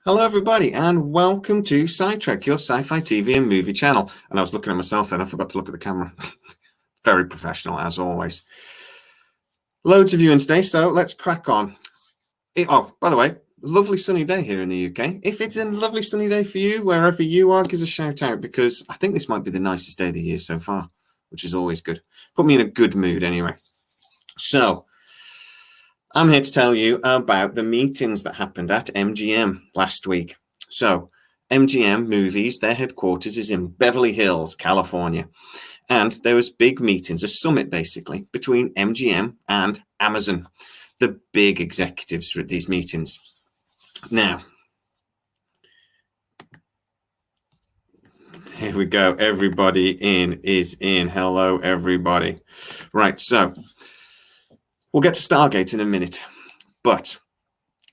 Hello, everybody, and welcome to SciTrek, your sci-fi TV and movie channel. And I was looking at myself then, I forgot to look at the camera. Very professional, as always. Loads of you in today, so let's crack on. By the way, lovely sunny day here in the UK. If it's a lovely sunny day for you, wherever you are, give us a shout out, because I think this might be the nicest day of the year so far, which is always good. Put me in a good mood anyway. So, I'm here to tell you about the meetings that happened at MGM last week. So, MGM Movies, their headquarters is in Beverly Hills, California. And there was big meetings, a summit basically, between MGM and Amazon, the big executives at these meetings. Now, here we go. Everybody is in. Hello, everybody. Right, so we'll get to Stargate in a minute. But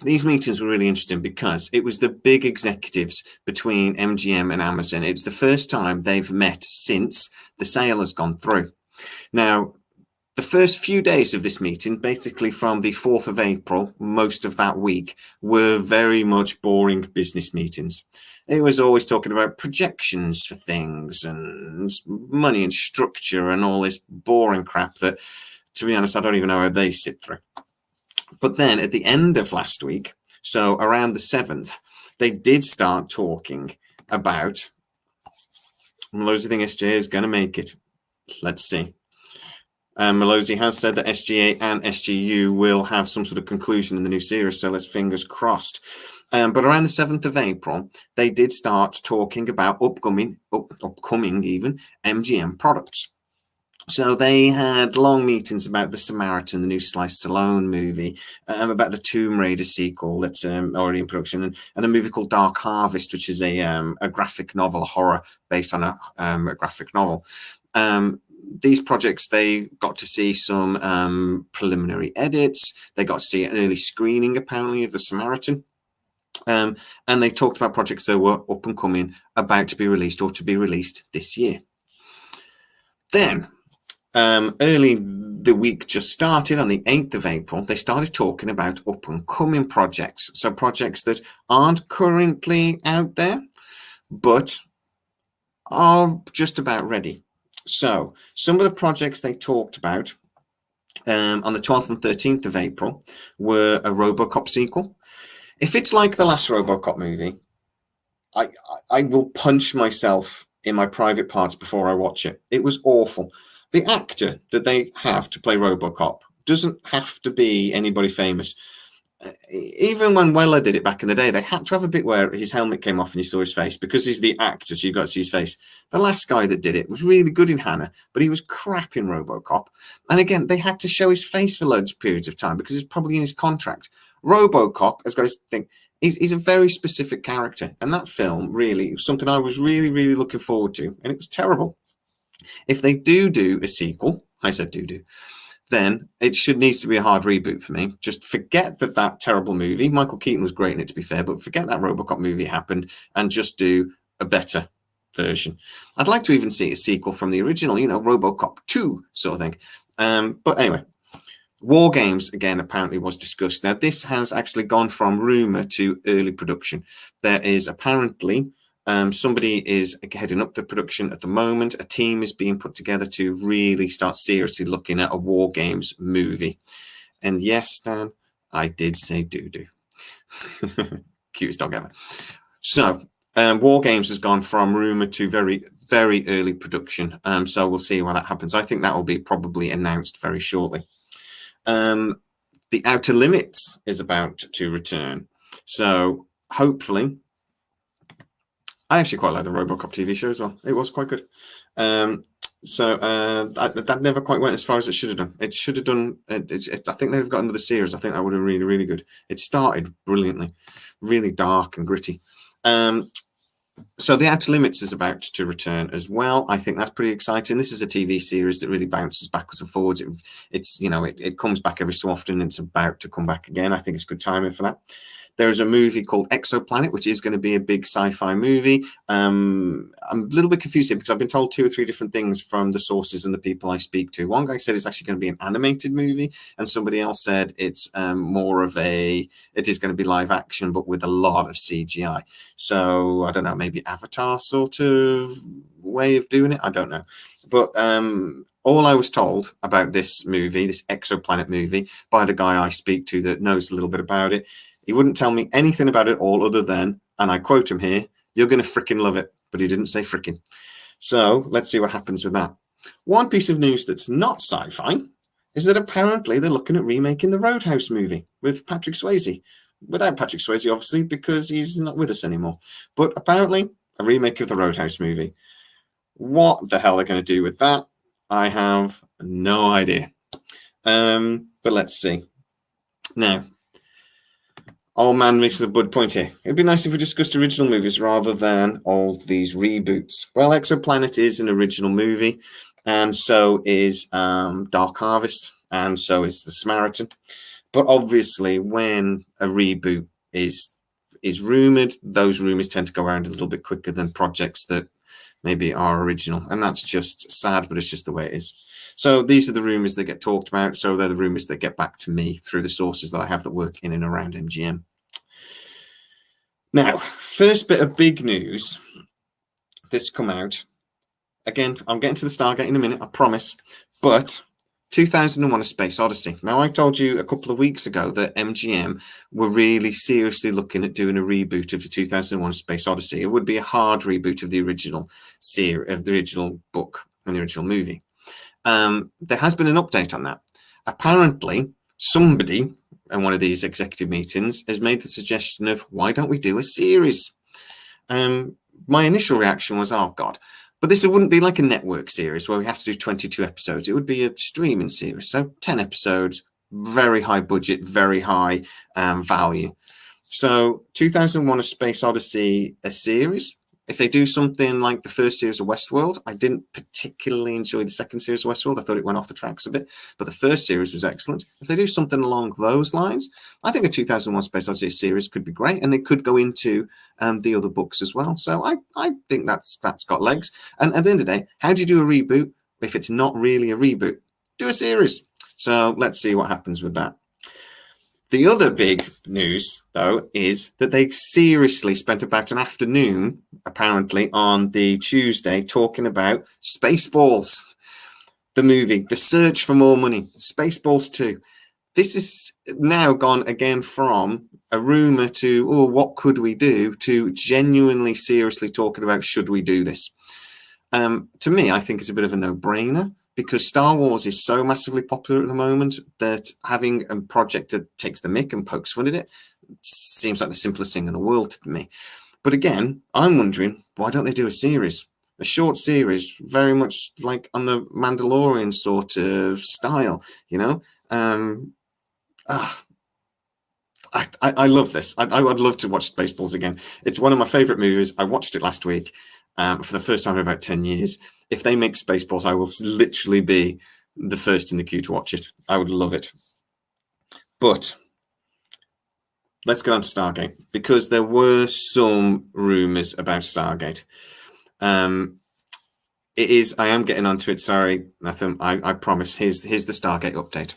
these meetings were really interesting because it was the big executives between MGM and Amazon. It's the first time they've met since the sale has gone through. Now, the first few days of this meeting, basically from the 4th of April, most of that week, were very much boring business meetings. It was always talking about projections for things and money and structure and all this boring crap that, to be honest, I don't even know how they sit through. But then at the end of last week, so around the 7th, they did start talking about Malozzi think SGA is going to make it. Let's see. Malozzi has said that SGA and SGU will have some sort of conclusion in the new series, so let's fingers crossed. But around the 7th of April, they did start talking about upcoming even MGM products. So they had long meetings about The Samaritan, the new Sly Stallone movie, about the Tomb Raider sequel that's already in production, and a movie called Dark Harvest, which is a graphic novel, horror based on a graphic novel. These projects, they got to see some preliminary edits. They got to see an early screening, apparently, of The Samaritan. And they talked about projects that were up and coming, about to be released or to be released this year. Then, early the week just started on the 8th of April, they started talking about up and coming projects. So projects that aren't currently out there, but are just about ready. So some of the projects they talked about on the 12th and 13th of April were a RoboCop sequel. If it's like the last RoboCop movie, I will punch myself in my private parts before I watch it. It was awful. The actor that they have to play RoboCop doesn't have to be anybody famous. Even when Weller did it back in the day, they had to have a bit where his helmet came off and you saw his face, because he's the actor, so you got to see his face. The last guy that did it was really good in Hannah, but he was crap in RoboCop. And again, they had to show his face for loads of periods of time because it's probably in his contract. RoboCop has got his thing. He's a very specific character, and that film really was something I was really, really looking forward to, and it was terrible. If they do a sequel, I said do, then it needs to be a hard reboot for me. Just forget that terrible movie. Michael Keaton was great in it, to be fair, but forget that RoboCop movie happened and just do a better version. I'd like to even see a sequel from the original, RoboCop 2 sort of thing. But anyway, War Games, again, apparently was discussed. Now, this has actually gone from rumor to early production. There is apparently somebody is heading up the production at the moment. A team is being put together to really start seriously looking at a War Games movie. And yes, Dan, I did say doo-doo. Cutest dog ever. So, War Games has gone from rumor to very, very early production. So we'll see when that happens. I think that will be probably announced very shortly. The Outer Limits is about to return. So hopefully, I actually quite like the RoboCop TV show as well. It was quite good. That never quite went as far as it should have done. It should have done. I think they've got another series. I think that would have been really, really good. It started brilliantly, really dark and gritty. So The Outer Limits is about to return as well. I think that's pretty exciting. This is a TV series that really bounces backwards and forwards. It comes back every so often. It's about to come back again. I think it's good timing for that. There is a movie called Exoplanet, which is going to be a big sci-fi movie. I'm a little bit confused here because I've been told 2 or 3 different things from the sources and the people I speak to. One guy said it's actually going to be an animated movie, and somebody else said it's it is going to be live action, but with a lot of CGI. So I don't know, maybe Avatar sort of way of doing it. I don't know. But all I was told about this movie, this Exoplanet movie, by the guy I speak to that knows a little bit about it, he wouldn't tell me anything about it all other than, and I quote him here, "You're going to fricking love it." But he didn't say fricking. So let's see what happens with that. One piece of news that's not sci-fi is that apparently they're looking at remaking the Roadhouse movie with Patrick Swayze. Without Patrick Swayze, obviously, because he's not with us anymore. But apparently, a remake of the Roadhouse movie. What the hell they're going to do with that, I have no idea. But let's see. Now, old man makes the bud point here. It'd be nice if we discussed original movies rather than all these reboots. Well, Exoplanet is an original movie, and so is Dark Harvest, and so is The Samaritan. But obviously, when a reboot is rumored, those rumors tend to go around a little bit quicker than projects that maybe are original, and that's just sad, but it's just the way it is. So these are the rumors that get talked about. So they're the rumors that get back to me through the sources that I have that work in and around MGM. Now, first bit of big news that's come out. Again, I'm getting to the Stargate in a minute, I promise. But 2001: A Space Odyssey. Now, I told you a couple of weeks ago that MGM were really seriously looking at doing a reboot of the 2001: A Space Odyssey. It would be a hard reboot of the original series, of the original book and the original movie. There has been an update on that. Apparently, somebody in one of these executive meetings has made the suggestion of, why don't we do a series? My initial reaction was, oh, God. But this wouldn't be like a network series where we have to do 22 episodes. It would be a streaming series. So 10 episodes, very high budget, very high value. So 2001: A Space Odyssey, a series. If they do something like the first series of Westworld, I didn't particularly enjoy the second series of Westworld. I thought it went off the tracks a bit, but the first series was excellent. If they do something along those lines, I think the 2001: Space Odyssey series could be great, and they could go into the other books as well. So I think that's got legs. And at the end of the day, how do you do a reboot if it's not really a reboot? Do a series. So let's see what happens with that. The other big news, though, is that they seriously spent about an afternoon, apparently, on the Tuesday, talking about Spaceballs, the movie, The Search for More Money, Spaceballs 2. This is now gone again from a rumor to, oh, what could we do, to genuinely, seriously talking about, should we do this? To me, I think it's a bit of a no-brainer, because Star Wars is so massively popular at the moment that having a project that takes the mick and pokes fun at it seems like the simplest thing in the world to me. But again, I'm wondering, why don't they do a series? A short series, very much like on the Mandalorian sort of style, you know? I love this. I would love to watch Spaceballs again. It's one of my favorite movies. I watched it last week for the first time in about 10 years. If they make Spaceballs, I will literally be the first in the queue to watch it. I would love it. But let's get on to Stargate, because there were some rumors about Stargate. I am getting onto it. Sorry, Nathan. I promise. Here's the Stargate update.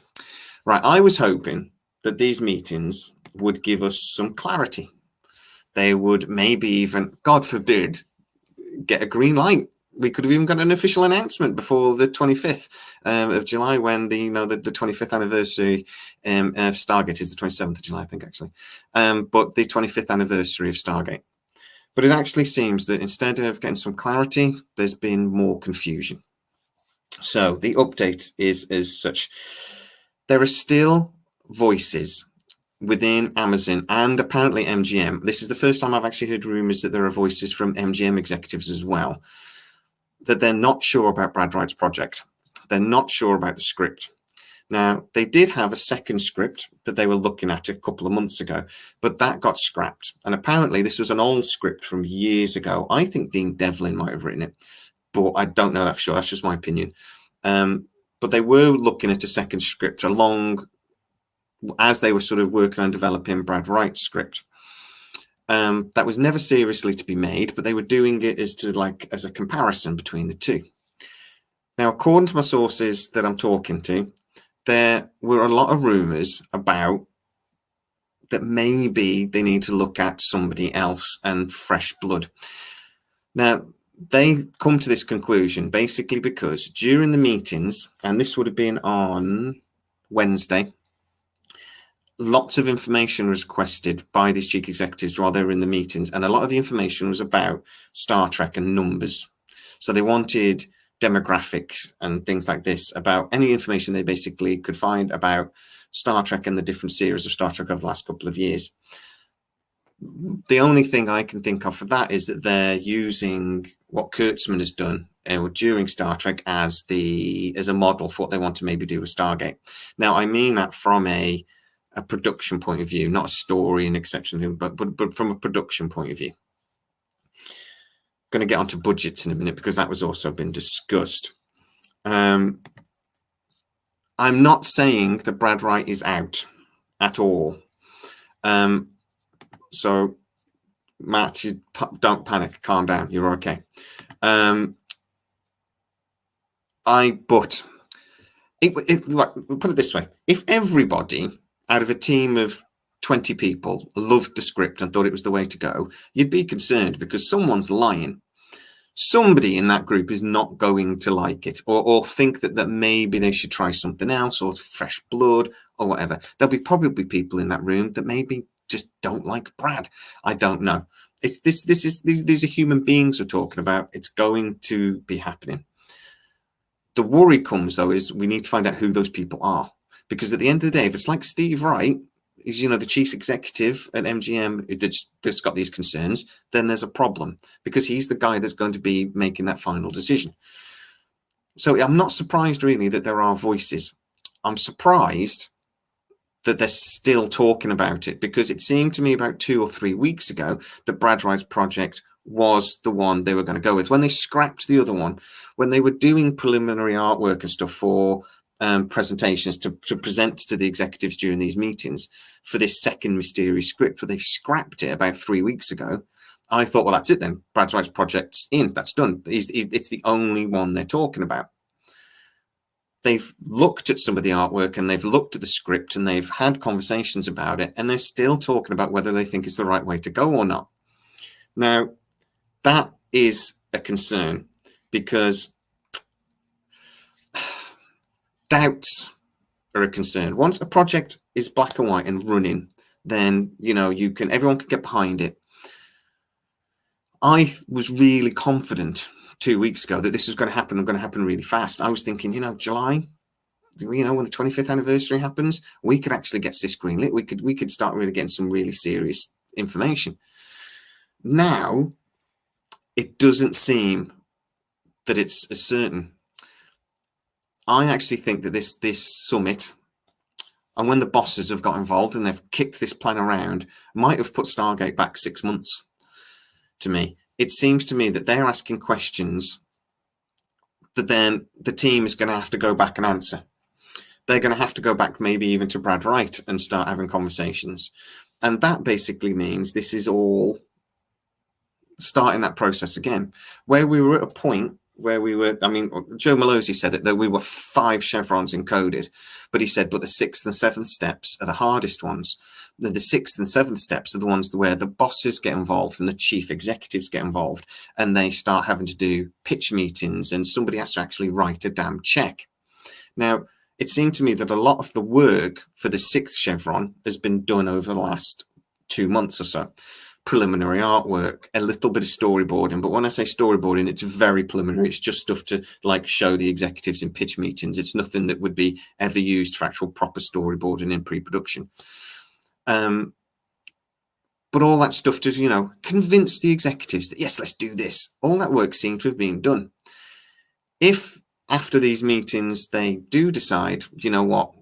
Right. I was hoping that these meetings would give us some clarity. They would maybe even, God forbid, get a green light. We could have even got an official announcement before the 25th of July, when the 25th anniversary of Stargate is the 27th of July, I think, actually. But the 25th anniversary of Stargate. But it actually seems that instead of getting some clarity, there's been more confusion. So the update is as such. There are still voices within Amazon and apparently MGM. This is the first time I've actually heard rumors that there are voices from MGM executives as well, that they're not sure about Brad Wright's project. They're not sure about the script. Now, they did have a second script that they were looking at a couple of months ago, but that got scrapped. And apparently this was an old script from years ago. I think Dean Devlin might have written it, but I don't know that for sure. That's just my opinion. But they were looking at a second script along as they were sort of working on developing Brad Wright's script. That was never seriously to be made, but they were doing it as a comparison between the two. Now, according to my sources that I'm talking to, there were a lot of rumors about that maybe they need to look at somebody else and fresh blood. Now, they come to this conclusion basically because during the meetings, and this would have been on Wednesday, lots of information was requested by these chief executives while they were in the meetings, and a lot of the information was about Star Trek and numbers. So they wanted demographics and things like this, about any information they basically could find about Star Trek and the different series of Star Trek over the last couple of years. The only thing I can think of for that is that they're using what Kurtzman has done during Star Trek as a model for what they want to maybe do with Stargate. Now, I mean that from a production point of view, not a story and exception, but from a production point of view. Going to get onto budgets in a minute because that was also been discussed. I'm not saying that Brad Wright is out at all. So Matt, you don't panic, calm down, you're okay. We'll put it this way: if everybody out of a team of 20 people loved the script and thought it was the way to go, you'd be concerned because someone's lying. Somebody in that group is not going to like it or think that maybe they should try something else or fresh blood or whatever. There'll be probably people in that room that maybe just don't like Brad. I don't know. These are human beings we're talking about. It's going to be happening. The worry comes, though, is we need to find out who those people are. Because at the end of the day, if it's like Steve Wright, is the chief executive at MGM that's got these concerns, then there's a problem because he's the guy that's going to be making that final decision. So I'm not surprised really that there are voices. I'm surprised that they're still talking about it because it seemed to me about 2 or 3 weeks ago that Brad Wright's project was the one they were going to go with. When they scrapped the other one, when they were doing preliminary artwork and stuff for presentations to present to the executives during these meetings for this second mysterious script, but they scrapped it about 3 weeks ago. I thought, well, that's it then. Brad Wright's project's in. That's done. It's the only one they're talking about. They've looked at some of the artwork and they've looked at the script and they've had conversations about it, and they're still talking about whether they think it's the right way to go or not. Now, that is a concern because doubts are a concern. Once a project is black and white and running, then everyone can get behind it. I was really confident 2 weeks ago that this was going to happen and going to happen really fast. I was thinking, July, when the 25th anniversary happens, we could actually get this greenlit. We could start really getting some really serious information. Now, it doesn't seem that it's as certain. I actually think that this summit, and when the bosses have got involved and they've kicked this plan around, might have put Stargate back 6 months. To me, it seems to me that they're asking questions that then the team is going to have to go back and answer. They're going to have to go back maybe even to Brad Wright and start having conversations. And that basically means this is all starting that process again, where we were at a point where Joe Malozzi said that we were 5 chevrons encoded, but he said, but the 6th and 7th steps are the hardest ones. The 6th and 7th steps are the ones where the bosses get involved and the chief executives get involved, and they start having to do pitch meetings, and somebody has to actually write a damn check. Now, it seemed to me that a lot of the work for the 6th chevron has been done over the last 2 months or so. Preliminary artwork, a little bit of storyboarding, but when I say storyboarding, it's very preliminary. It's just stuff to show the executives in pitch meetings. It's nothing that would be ever used for actual proper storyboarding in pre-production. But all that stuff to convince the executives that yes, let's do this. All that work seemed to have been done. If after these meetings, they do decide, you know what,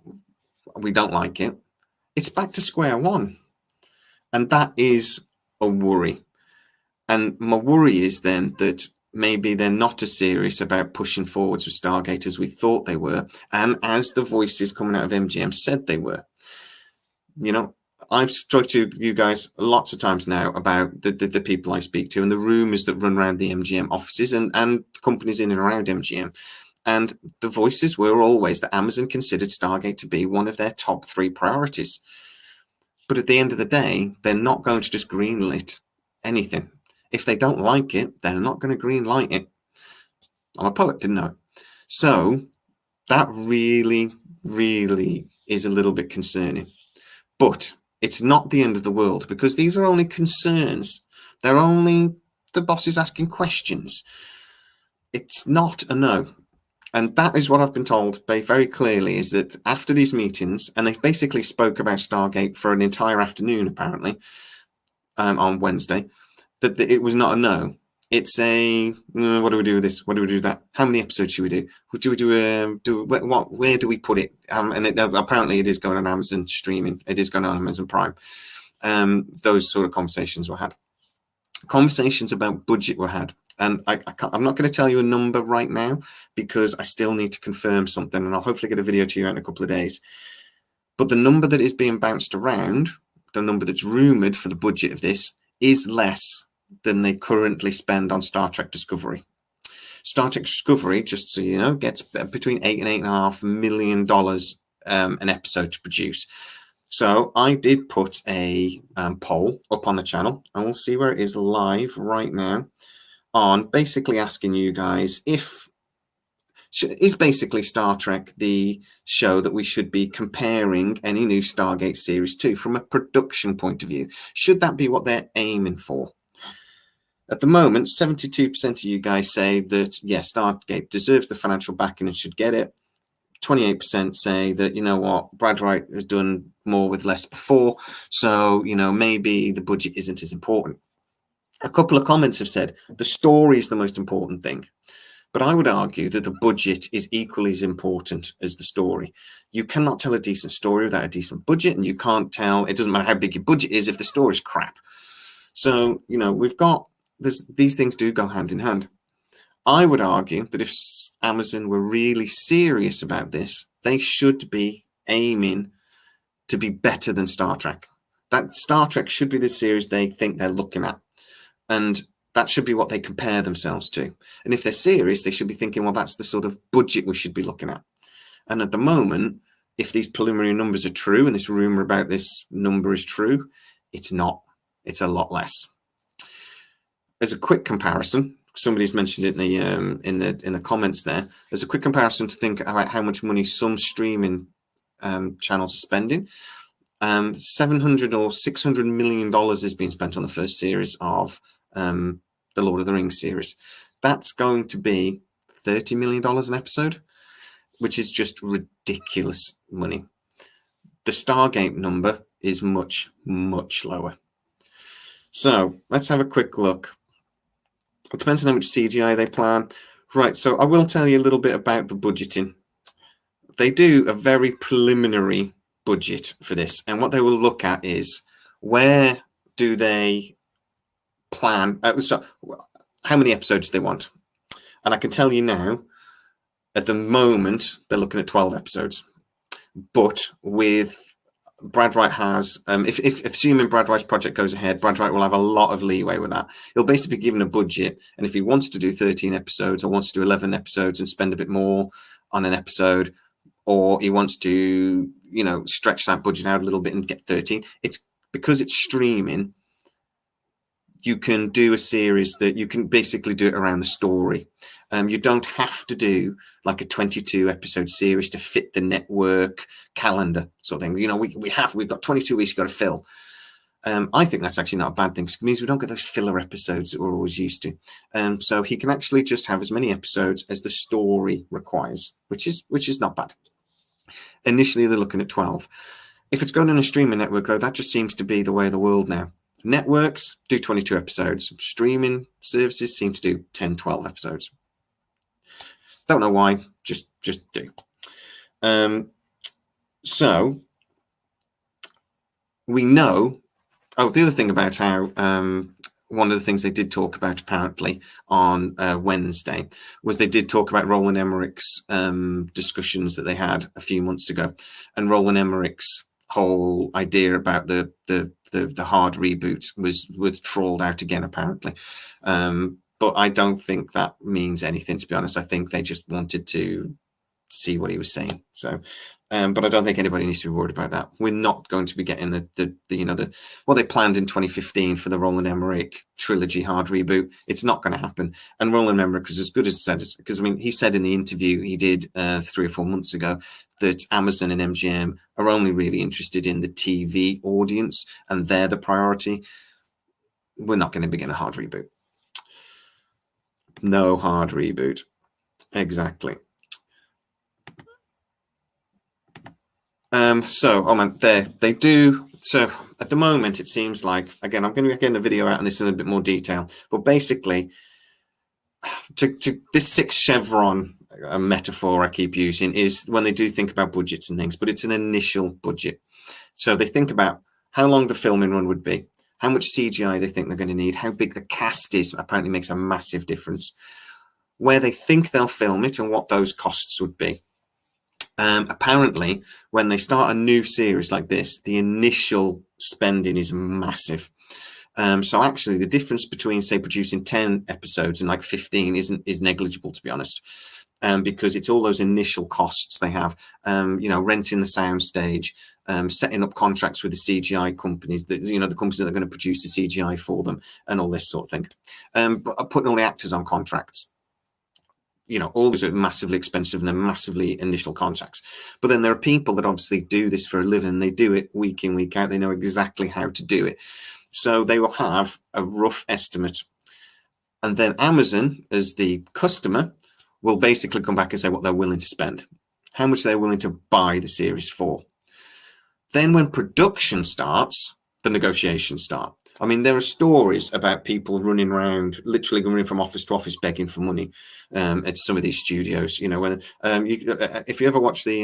we don't like it, it's back to square one. And that is a worry. And my worry is then that maybe they're not as serious about pushing forwards with Stargate as we thought they were, and as the voices coming out of MGM said they were. You know, I've spoke to you guys lots of times now about the people I speak to and the rumors that run around the MGM offices and companies in and around MGM. And the voices were always that Amazon considered Stargate to be one of their top 3 priorities. But at the end of the day, they're not going to just greenlit anything. If they don't like it, they're not going to greenlight it. I'm a poet, didn't know. So that really, really is a little bit concerning. But it's not the end of the world, because these are only concerns. They're only the bosses asking questions. It's not a no. And that is what I've been told very clearly, is that after these meetings, and they basically spoke about Stargate for an entire afternoon, apparently, on Wednesday, that it was not a no. It's a, what do we do with this? What do we do with that? How many episodes should we do? Do we where do we put it? And apparently it is going on Amazon streaming. It is going on Amazon Prime. Those sort of conversations were had. Conversations about budget were had. And I'm not going to tell you a number right now, because I still need to confirm something, and I'll hopefully get a video to you in a couple of days. But the number that is being bounced around, the number that's rumored for the budget of this, is less than they currently spend on Star Trek Discovery. Star Trek Discovery, just so you know, gets between $8 and $8.5 million an episode to produce. So I did put a poll up on the channel, and we'll see where it is live right now, on basically asking you guys is basically Star Trek the show that we should be comparing any new Stargate series to from a production point of view? Should that be what they're aiming for? At the moment, 72% of you guys say that, yes, Stargate deserves the financial backing and should get it. 28% say that, you know what, Brad Wright has done more with less before, so, you know, maybe the budget isn't as important. A couple of comments have said the story is the most important thing. But I would argue that the budget is equally as important as the story. You cannot tell a decent story without a decent budget, and you can't tell, it doesn't matter how big your budget is if the story's crap. So, you know, we've got this, these things do go hand in hand. I would argue that if Amazon were really serious about this, they should be aiming to be better than Star Trek. That Star Trek should be the series they think they're looking at. And that should be what they compare themselves to. And if they're serious, they should be thinking, well, that's the sort of budget we should be looking at. And at the moment, if these preliminary numbers are true, and this rumor about this number is true, it's not. It's a lot less. As a quick comparison, somebody's mentioned it in the comments there. As a quick comparison to think about how much money some streaming channels are spending. $700 or $600 million is being spent on the first series of the Lord of the Rings series. That's going to be $30 million an episode, which is just ridiculous money. The Stargate number is much, much lower. So let's have a quick look. It depends on how much CGI they plan. Right, so I will tell you a little bit about the budgeting. They do a very preliminary budget for this, and what they will look at is where do they plan, so how many episodes do they want? And I can tell you now, at the moment, they're looking at 12 episodes. But with Brad Wright has, if assuming Brad Wright's project goes ahead, Brad Wright will have a lot of leeway with that. He'll basically be given a budget, and if he wants to do 13 episodes or wants to do 11 episodes and spend a bit more on an episode, or he wants to, you know, stretch that budget out a little bit and get 13, it's because it's streaming. You can do a series that you can basically do it around the story. You don't have to do like a 22 episode series to fit the network calendar sort of thing. You know, we've got 22 weeks you've got to fill. I think that's actually not a bad thing. It means we don't get those filler episodes that we're always used to. So he can actually just have as many episodes as the story requires, which is not bad. Initially, they're looking at 12. If it's going on a streaming network, though, that just seems to be the way of the world now. Networks do 22 episodes. Streaming services seem to do 10, 12 episodes. Don't know why. Just do. So we know. Oh, the other thing about how one of the things they did talk about apparently on Wednesday was they did talk about Roland Emmerich's discussions that they had a few months ago, and Roland Emmerich's whole idea about the hard reboot was trawled out again apparently. But I don't think that means anything, to be honest. I think they just wanted to see what he was saying. So, but I don't think anybody needs to be worried about that. We're not going to be getting the what they planned in 2015 for the Roland Emmerich trilogy hard reboot. It's not going to happen. And Roland Emmerich was as good as said, because I mean, he said in the interview he did 3 or 4 months ago that Amazon and MGM are only really interested in the TV audience, and they're the priority. We're not going to begin a hard reboot. No hard reboot. Exactly. So, oh man, they do. So at the moment, it seems like, again, I'm going to be getting a video out on this in a bit more detail, but basically, to this 6 chevron metaphor I keep using is when they do think about budgets and things, but it's an initial budget. So they think about how long the filming run would be, how much CGI they think they're going to need, how big the cast is, apparently makes a massive difference, where they think they'll film it and what those costs would be. Apparently, when they start a new series like this, the initial spending is massive. So actually, the difference between, say, producing 10 episodes and like 15 is negligible, to be honest, because it's all those initial costs they have. Renting the soundstage, setting up contracts with the CGI companies, the companies that are going to produce the CGI for them, and all this sort of thing. But putting all the actors on contracts. All those are massively expensive and they're massively initial contracts. But then there are people that obviously do this for a living. They do it week in, week out. They know exactly how to do it. So they will have a rough estimate. And then Amazon, as the customer, will basically come back and say what they're willing to spend, how much they're willing to buy the series for. Then when production starts, the negotiations start. I mean, there are stories about people running around, literally going from office to office begging for money at some of these studios. When if you ever watch the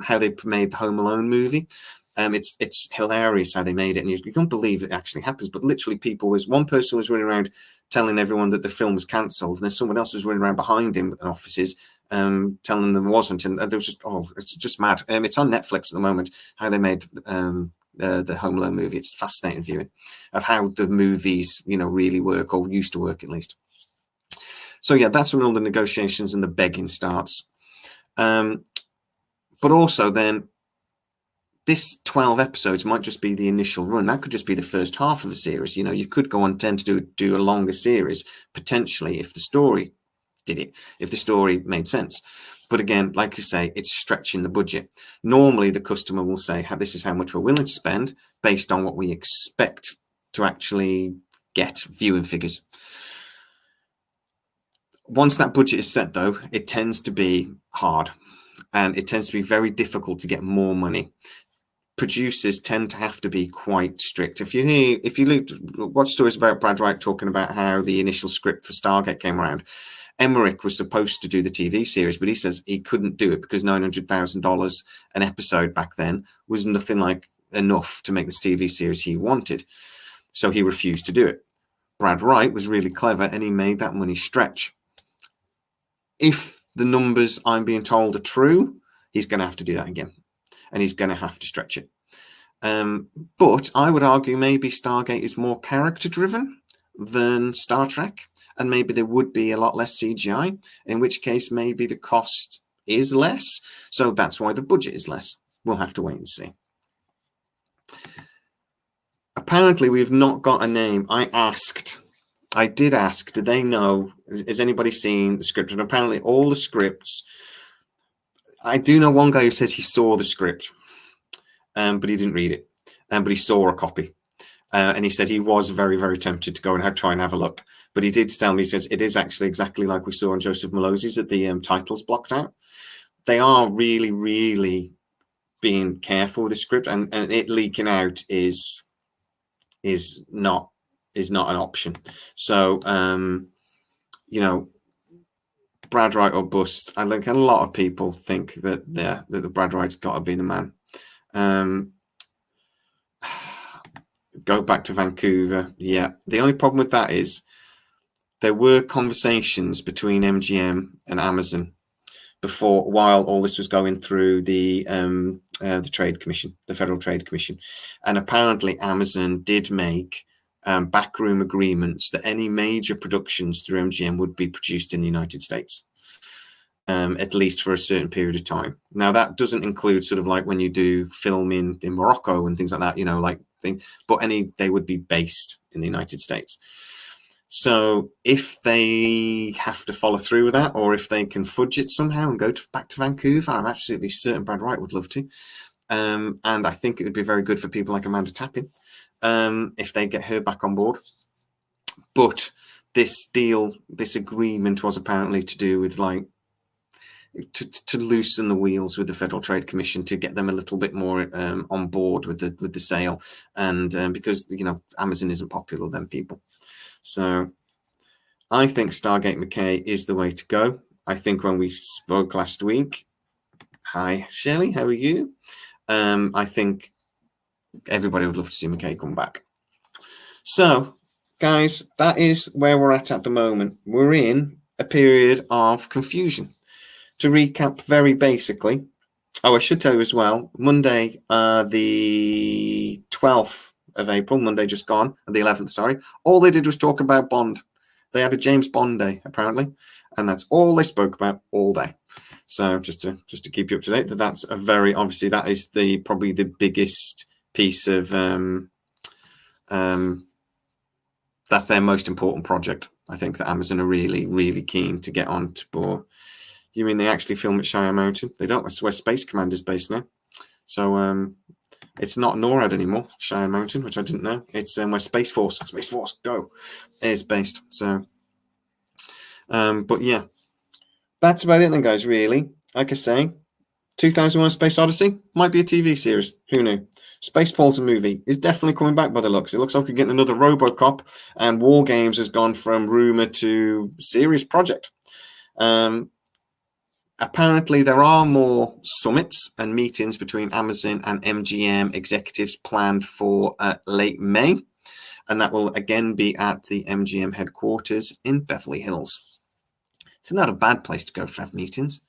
how they made the Home Alone movie, it's hilarious how they made it, and you can't believe it actually happens. But literally, one person was running around telling everyone that the film was cancelled, and then someone else was running around behind him in offices telling them there wasn't, and there was just it's just mad. It's on Netflix at the moment. How they made the Home Alone movie. It's fascinating viewing of how the movies, really work, or used to work at least. So yeah, that's when all the negotiations and the begging starts. But also then, this 12 episodes might just be the initial run. That could just be the first half of the series. You could go on tend to do a longer series, potentially, if the story did it, if the story made sense. But again, like you say, it's stretching the budget. Normally, the customer will say, this is how much we're willing to spend based on what we expect to actually get viewing figures. Once that budget is set, though, it tends to be hard, and it tends to be very difficult to get more money. Producers tend to have to be quite strict. If you watch stories about Brad Wright talking about how the initial script for Stargate came around, Emmerich was supposed to do the TV series, but he says he couldn't do it because $900,000 an episode back then was nothing like enough to make this TV series he wanted. So he refused to do it. Brad Wright was really clever, and he made that money stretch. If the numbers I'm being told are true, he's going to have to do that again, and he's going to have to stretch it. But I would argue maybe Stargate is more character-driven than Star Trek, and maybe there would be a lot less CGI, in which case maybe the cost is less. So that's why the budget is less. We'll have to wait and see. Apparently, we've not got a name. I did ask, do they know, has anybody seen the script? And apparently all the scripts, I do know one guy who says he saw the script, but he didn't read it, but he saw a copy. And he said he was very, very tempted to go and try and have a look. But he did tell me, he says, it is actually exactly like we saw on Joseph Malozzi's, that the title's blocked out. They are really, really being careful with the script, and it leaking out is not an option. So, Brad Wright or bust. I think a lot of people think that the Brad Wright's got to be the man. Go back to Vancouver. Yeah. The only problem with that is there were conversations between MGM and Amazon while all this was going through the Trade Commission, the Federal Trade Commission, and apparently Amazon did make backroom agreements that any major productions through MGM would be produced in the United States, at least for a certain period of time. Now that doesn't include sort of like when you do film in Morocco and things like that, like things, but they would be based in the United States. So if they have to follow through with that, or if they can fudge it somehow and go back to Vancouver, I'm absolutely certain Brad Wright would love to. And I think it would be very good for people like Amanda Tappin if they get her back on board. But this agreement was apparently to do with like to loosen the wheels with the Federal Trade Commission, to get them a little bit more on board with the sale, and because Amazon isn't popular with them people. So I think Stargate McKay is the way to go. I think when we spoke last week, hi Shelley, how are you? I think everybody would love to see McKay come back. So guys, that is where we're at the moment. We're in a period of confusion. To recap very basically, I should tell you as well, Monday, the 12th of April, Monday just gone, the 11th, sorry, all they did was talk about Bond. They had a James Bond day, apparently, and that's all they spoke about all day. So just to keep you up to date, that's a very, obviously, that is probably the biggest piece of, that's their most important project. I think that Amazon are really, really keen to get on to board. You mean they actually film at Shire Mountain? They don't. That's where Space Command is based now. So it's not NORAD anymore, Shire Mountain, which I didn't know. It's where Space Force Go is based. So, but yeah, that's about it then, guys, really. Like I say, 2001 Space Odyssey might be a TV series. Who knew? Spaceballs a movie is definitely coming back by the looks. It looks like we're getting another RoboCop, and War Games has gone from rumor to serious project. Apparently, there are more summits and meetings between Amazon and MGM executives planned for late May, and that will again be at the MGM headquarters in Beverly Hills. It's not a bad place to go to have meetings.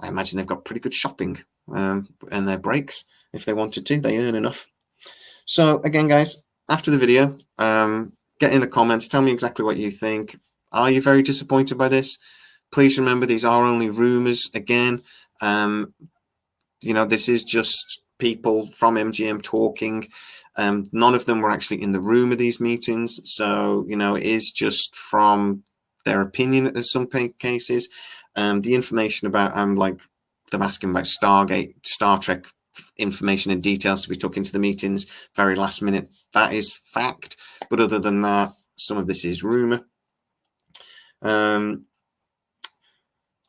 I imagine they've got pretty good shopping and their breaks if they wanted to. They earn enough. So again, guys, after the video, get in the comments. Tell me exactly what you think. Are you very disappointed by this? Please remember, these are only rumors. Again, this is just people from MGM talking. None of them were actually in the room of these meetings. So, it is just from their opinion in some cases. The information about, like them asking about Stargate, Star Trek information and details to be took into the meetings very last minute. That is fact. But other than that, some of this is rumor.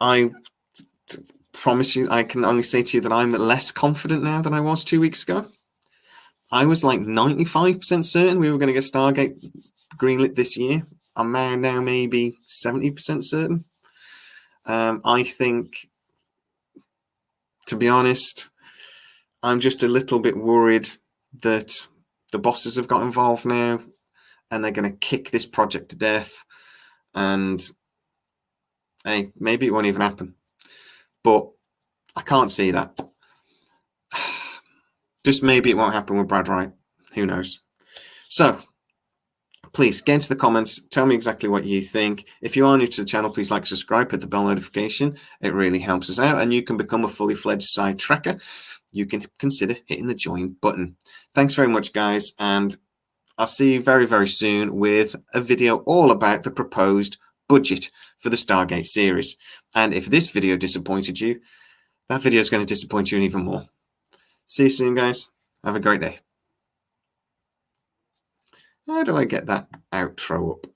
I promise you, I can only say to you that I'm less confident now than I was 2 weeks ago. I was like 95% certain we were going to get Stargate greenlit this year. I'm now maybe 70% certain. I think, to be honest, I'm just a little bit worried that the bosses have got involved now and they're going to kick this project to death. And hey, maybe it won't even happen. But I can't see that. Just maybe it won't happen with Brad Wright. Who knows? So, please get into the comments. Tell me exactly what you think. If you are new to the channel, please like, subscribe, hit the bell notification. It really helps us out. And you can become a fully fledged SciTrekker. You can consider hitting the join button. Thanks very much, guys. And I'll see you very, very soon with a video all about the proposed budget for the Stargate series. And if this video disappointed you, that video is going to disappoint you even more. See you soon, guys. Have a great day. How do I get that outro up?